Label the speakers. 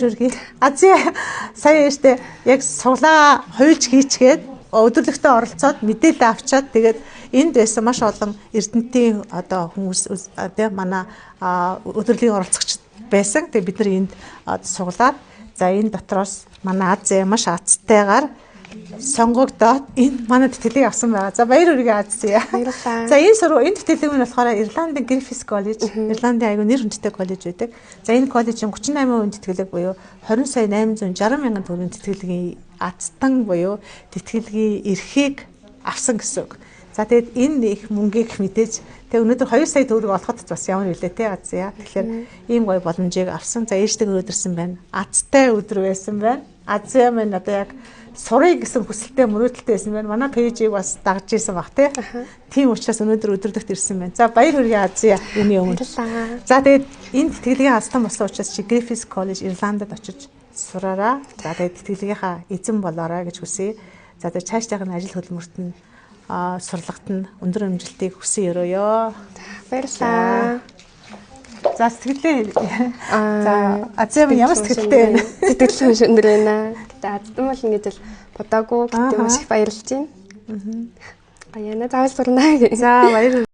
Speaker 1: Үргэлж сая яштэй яг суглаа хуйлж хийчгээд өдөрлөгтөө оролцоод мэдээлэл авчаад тэгээд энд байсан маш олон эрдэмтдийн одоо хүмүүс тийм манай өдөрлөгийн оролцогчд байсан. Тэгээд бид нар энд суглаад за энэ дотроос манай Азия маш азтайгаар сонгогдоод энэ манай тэтгэлийг авсан байгаа. За баяр хүргэе Азия. За энэ тэтгэлэг нь болохоор Ирландын Griffith College, Ирландын аюу нэр хүндтэй коллеж байдаг. За энэ коллежийн 38% тэтгэлэг буюу 20 сая 860 мянган төгрөгийн тэтгэлгийн азтан буюу тэтгэлгийн эрхийг авсан гэсэн үг. За тэгээд энэ их мөнгийг мэдээж тэг өнөөдөр 2 сая төгрөг олоход бас ямар нөлөө те Азия. Тэгэхээр ийм гоё боломжийг авсан. За ээжтэйг өдөрсөн байна. Азтай өдөр байсан байна. Азия минь одоо яг сурыг гэсэн хүсэлтэй мөрөөдөлтэй байсан байна. Манай пэйжийг бас дагж исэн баг тий. Тийм учраас өнөөдөр өдөрлөгт ирсэн байна. За баяр хүргэе Азия энэ өмнө. За тэгээд энэ тэтгэлгийн астан болсон учраас чи Griffith College Ирландд очиж сураараа. За тэгээд тэтгэлгийнхаа эзэн болоорой гэж хүсье. За тэгээд цаашдын ажил хөдөлмөрт нь сурлагт нь өндөр амжилтыг хүсэн өрөөё.
Speaker 2: Баярлалаа.
Speaker 1: За сэтгэлээ. За Азия минь ямар сэтгэлтэй байна?
Speaker 2: Сэтгэл хөдлөл өндөр байна. Гэтэ аздан бол ингэж л бодоогүй. Гэтэ маш их баярлж байна. Аяна заавал сурнаа.
Speaker 1: За баяр